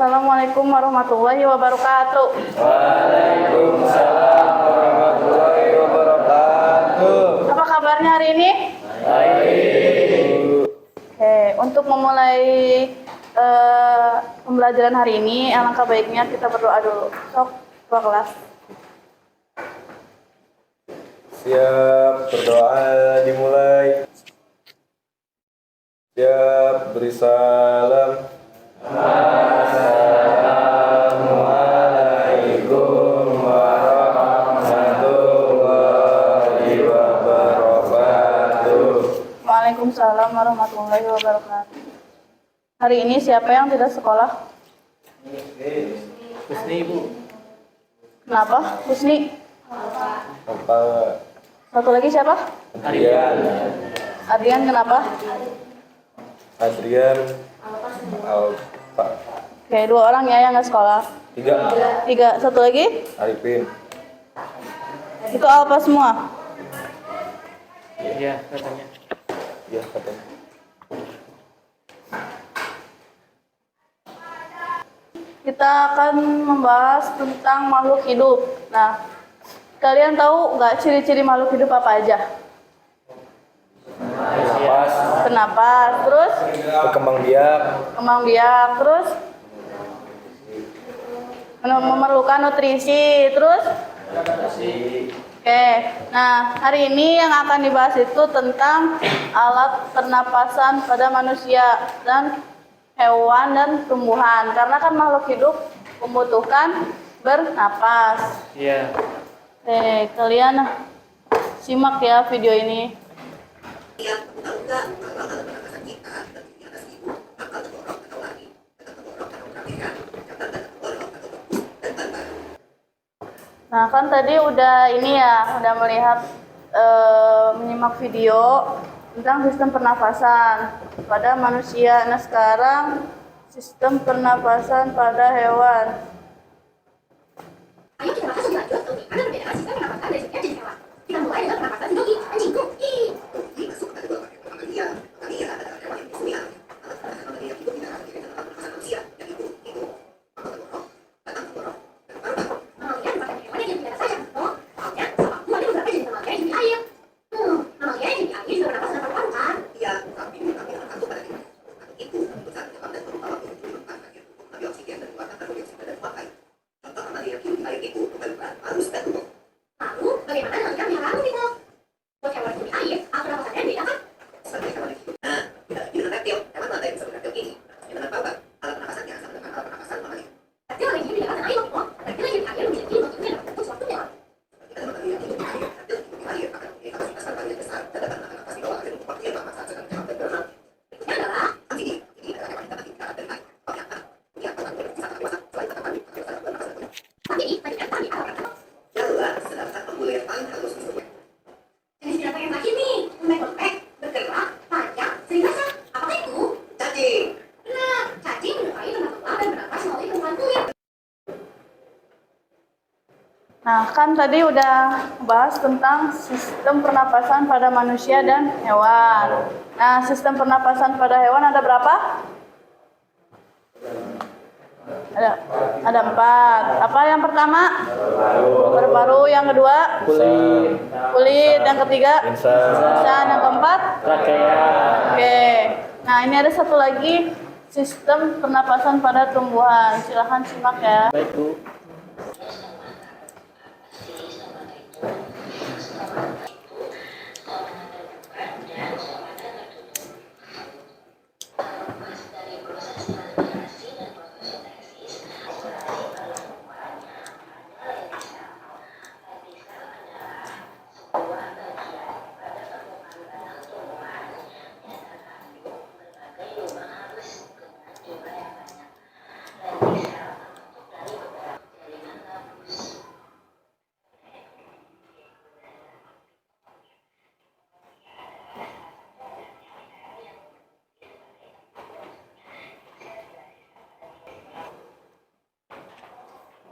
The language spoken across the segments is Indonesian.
Assalamualaikum warahmatullahi wabarakatuh. Waalaikumsalam warahmatullahi wabarakatuh. Apa kabarnya hari ini? Baik. Oke, untuk memulai pembelajaran hari ini, alangkah baiknya kita berdoa dulu. Sok, ketua kelas. Siap, berdoa dimulai. Siap, beri salam. Assalamualaikum warahmatullahi wabarakatuh. Waalaikumsalam warahmatullahi wabarakatuh. Hari ini siapa yang tidak sekolah? Husni, Ibu. Kenapa? Husni. Apa? Satu lagi siapa? Adrian. Adrian, kenapa? Adrian. Alfa. Oke, 2 orang ya yang nggak sekolah. 3. 3, satu lagi? Arifin. Itu Alfa semua. Iya, katanya. Ya, katanya. Kita akan membahas tentang makhluk hidup. Nah, kalian tahu nggak ciri-ciri makhluk hidup apa aja? Napas. Kenapa? Terus Berkembang biak. kembang biak, terus memerlukan nutrisi, terus oke. Nah, hari ini yang akan dibahas itu tentang alat pernapasan pada manusia dan hewan dan tumbuhan. Karena kan makhluk hidup membutuhkan bernapas. Iya. Oke, kalian simak ya video ini. Nah, kan tadi udah udah melihat menyimak video tentang sistem pernafasan pada manusia. Nah, sekarang sistem pernafasan pada hewan. Ayo kita bahas lebih lanjut bagaimana perbedaan sistem pernapasan dari setiap jenis hewan. Kita mulai dengan pernapasan hidrogi, anjing. Nah, kan tadi udah bahas tentang sistem pernapasan pada manusia dan hewan. Nah, sistem pernapasan pada hewan ada berapa? Ada 4. Apa yang pertama? Paru-paru. Yang kedua? Kulit. Yang ketiga? Lisan. Yang keempat? Rangkaian. Oke. Nah, ini ada satu lagi sistem pernapasan pada tumbuhan. Silahkan simak ya. Baik, Bu.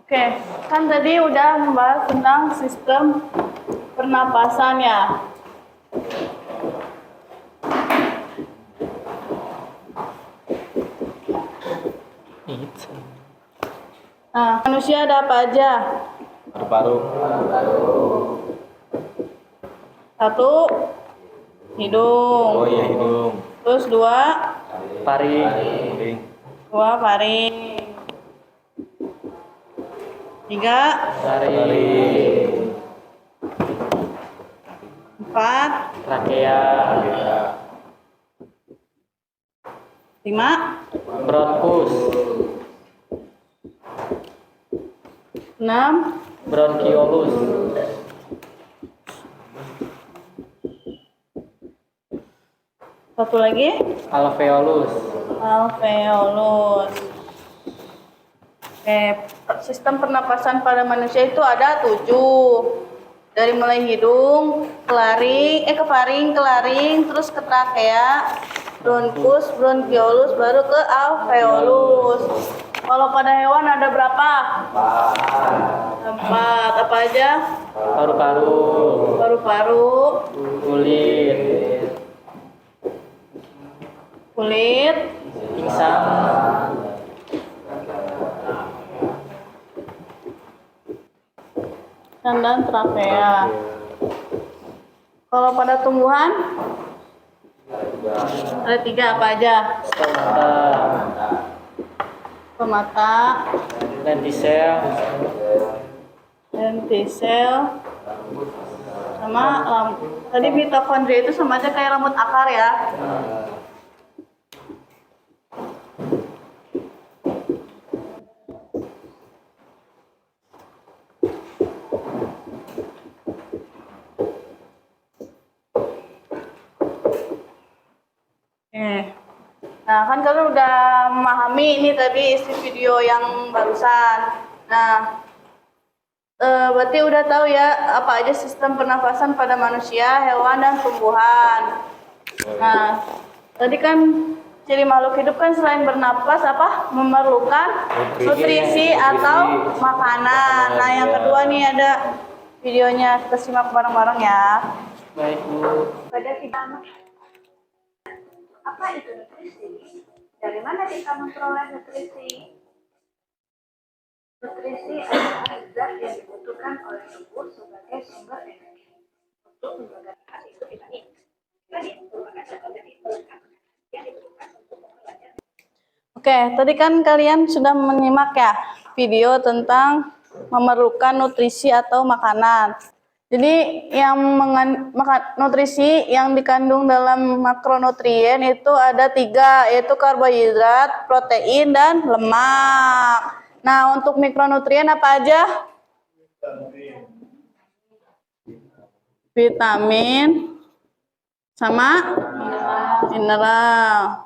Oke, kan tadi udah membahas tentang sistem pernapasan ya. Nah, manusia ada apa aja? Paru-paru. Satu, hidung. Oh iya, hidung. Terus dua, Paring. paring. Tiga, Taring. empat, Trakea, lima, bronkus, enam, bronkiolus, satu lagi, alveolus, alveolus. Oke, sistem pernapasan pada manusia itu ada 7. Dari mulai hidung, ke faring, ke laring, terus ke trakea, bronkus, bronkiolus, baru ke alveolus. Kalau pada hewan ada berapa? 4. Apa aja? paru-paru, Paru-paru, kulit, kulit, insang, dan trakea. Kalau pada tumbuhan ada 3, apa aja? stomata, Stomata, lentisel, lentisel, sama tadi mitokondria itu sama aja kayak rambut akar ya. Nah, kan kalian udah memahami ini tadi isi video yang barusan. Nah, berarti udah tahu ya apa aja sistem pernafasan pada manusia, hewan, dan tumbuhan. Nah, tadi kan ciri makhluk hidup kan selain bernapas apa? Memerlukan nutrisi atau makanan. Nah, yang kedua nih ada videonya, kita simak bareng-bareng ya. baik Bu. Pada kita apa itu nutrisi? Dari mana kita memperoleh nutrisi? Nutrisi adalah zat yang dibutuhkan oleh tubuh sebagai sumber energi untuk menjaga itu vitamin. Oke, tadi kan kalian sudah menyimak ya video tentang memerlukan nutrisi atau makanan. Jadi yang nutrisi yang dikandung dalam makronutrien itu ada 3, yaitu karbohidrat, protein, dan lemak. Nah, untuk mikronutrien apa aja? Vitamin sama mineral.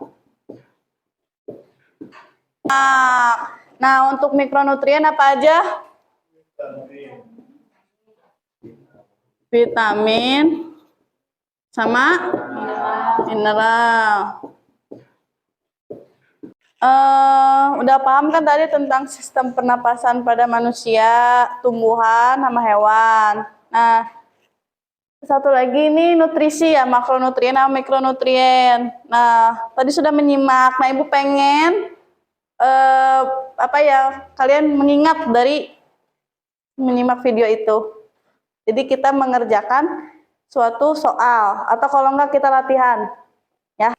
Nah, untuk mikronutrien apa aja? Vitamin sama mineral. Udah paham kan tadi tentang sistem pernapasan pada manusia, tumbuhan, sama hewan. Nah, satu lagi ini nutrisi ya, makronutrien sama mikronutrien. Nah, tadi sudah menyimak. Nah, Ibu pengen kalian mengingat dari menyimak video itu. Jadi kita mengerjakan suatu soal atau kalau enggak kita latihan ya.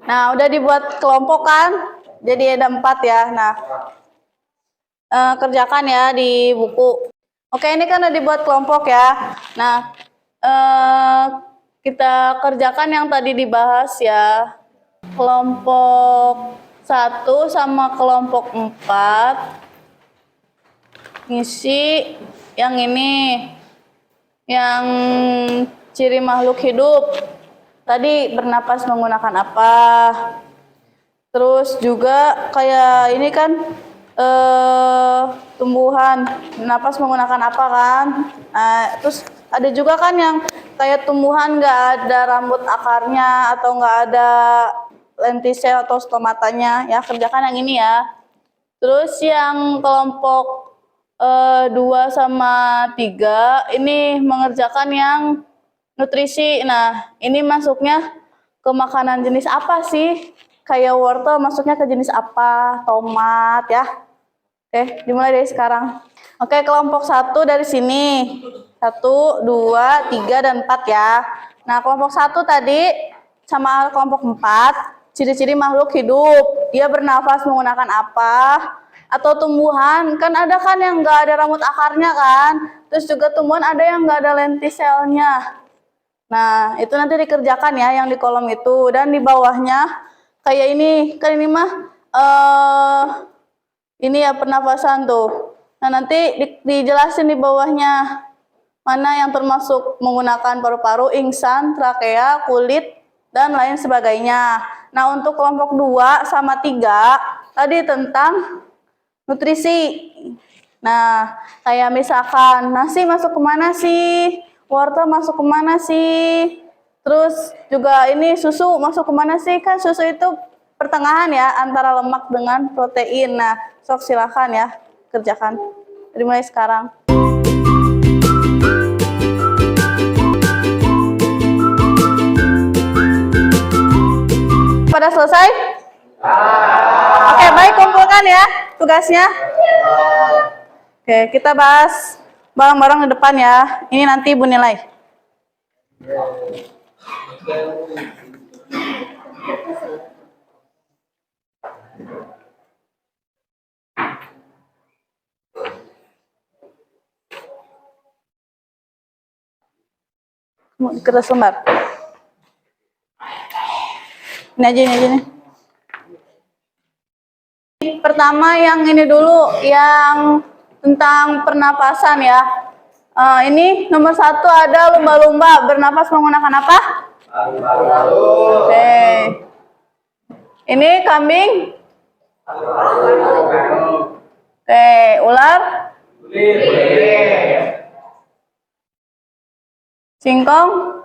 Nah, udah dibuat kelompok kan? Jadi ada 4 ya. Nah, kerjakan ya di buku. Oke, ini kan udah dibuat kelompok ya. Nah, kita kerjakan yang tadi dibahas ya. Kelompok 1 sama kelompok 4 ngisi yang ini, yang ciri makhluk hidup tadi bernapas menggunakan apa, terus juga kayak ini kan tumbuhan bernapas menggunakan apa kan. Nah, terus ada juga kan yang kayak tumbuhan nggak ada rambut akarnya atau nggak ada lentisel atau stomatanya ya, kerjakan yang ini ya. Terus yang kelompok 2 sama 3 ini mengerjakan yang nutrisi. Nah, ini masuknya ke makanan jenis apa sih? kayak wortel masuknya ke jenis apa? Tomat ya. Oke, dimulai dari sekarang. Oke, kelompok 1 dari sini. 1, 2, 3, dan 4 ya. Nah, kelompok 1 tadi sama kelompok 4, ciri-ciri makhluk hidup. Dia bernafas menggunakan apa? Atau tumbuhan, kan ada kan yang nggak ada rambut akarnya kan? Terus juga tumbuhan ada yang nggak ada lentiselnya. Nah, itu nanti dikerjakan ya yang di kolom itu. Dan di bawahnya kayak ini, kan ini mah ini ya pernafasan tuh. Nah, nanti dijelasin di bawahnya mana yang termasuk menggunakan paru-paru, ingsan, trakea, kulit, dan lain sebagainya. Nah, untuk kelompok 2 sama 3 tadi tentang nutrisi. Nah, kayak misalkan nasi masuk kemana sih? Wortel masuk kemana sih? Terus juga ini susu masuk kemana sih? Kan susu itu pertengahan ya antara lemak dengan protein. Nah, sok silakan ya kerjakan. Dimulai sekarang. Pada selesai? Oke, baik, kumpulkan ya tugasnya. Oke, kita bahas bareng-bareng di depan ya. Ini nanti Ibu nilai. Kertas lembar. Ini aja nih. Pertama yang ini dulu, yang tentang pernapasan ya. Ini nomor 1 ada lumba-lumba bernapas menggunakan apa? Oke. Ini kambing. Oke, ular. Singkong.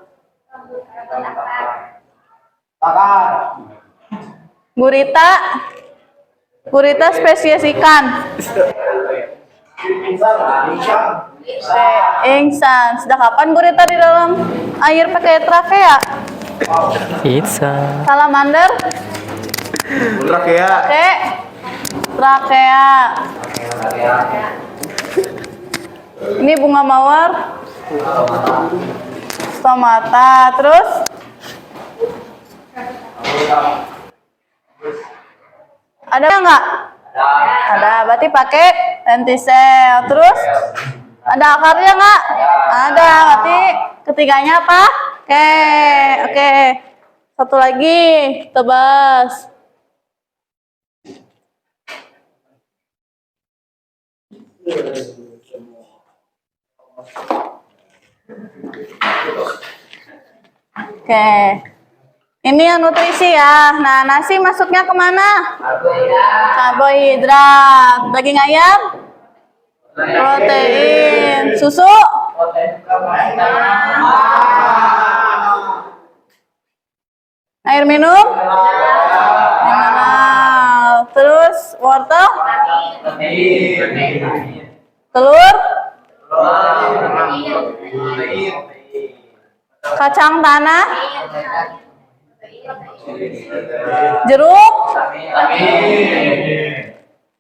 Gurita. Gurita spesies ikan. Ingsan. Sejak kapan gurita di dalam air pakai trakea? Ingsan. Salamander. Trakea. Oke. Trakea. Ini bunga mawar. Stomata. Terus? Ada nggak? Ada. Berarti pakai lentisel. Terus ada akarnya nggak? Ada. Berarti ketiganya apa? Oke. Satu lagi, tebas. Oke. Ini yang nutrisi ya. Nah, nasi masuknya kemana? Karbohidrat. Daging ayam? Protein. Susu? Air minum? Mineral. Terus wortel? Telur? Kacang tanah? Jeruk?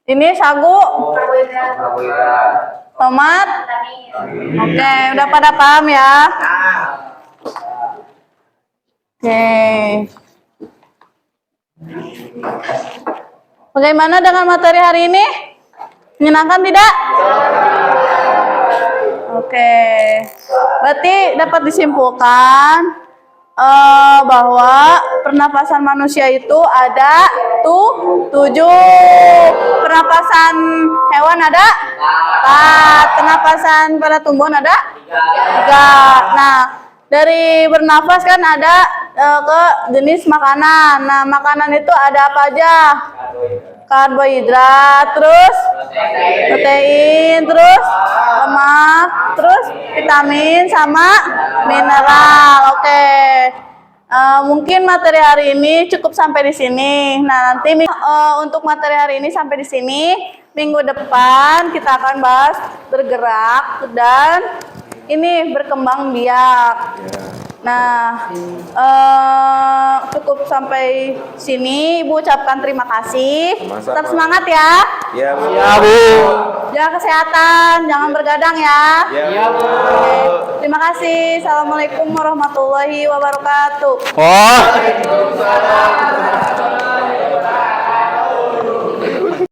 Ini sagu? Tomat? Oke, udah pada paham ya? Oke. Bagaimana dengan materi hari ini? Menyenangkan tidak? Oke. Berarti dapat disimpulkan bahwa pernapasan manusia itu ada 7. Pernapasan hewan ada 4. Pernapasan pada tumbuhan ada 3. Nah, dari bernafas kan ada ke jenis makanan. Nah, makanan itu ada apa aja? Karbohidrat, terus protein, terus lemak, terus vitamin sama mineral. Oke. Mungkin materi hari ini cukup sampai di sini. Nah, nanti untuk materi hari ini sampai di sini. Minggu depan kita akan bahas bergerak dan ini berkembang biak. Nah, cukup sampai sini. Ibu ucapkan terima kasih. Sama-sama. Tetap semangat ya. Ya, Bu. Ya, Bu. Jaga kesehatan, jangan bergadang ya. Ya, Bu. Oke, terima kasih. Assalamualaikum warahmatullahi wabarakatuh. Oh.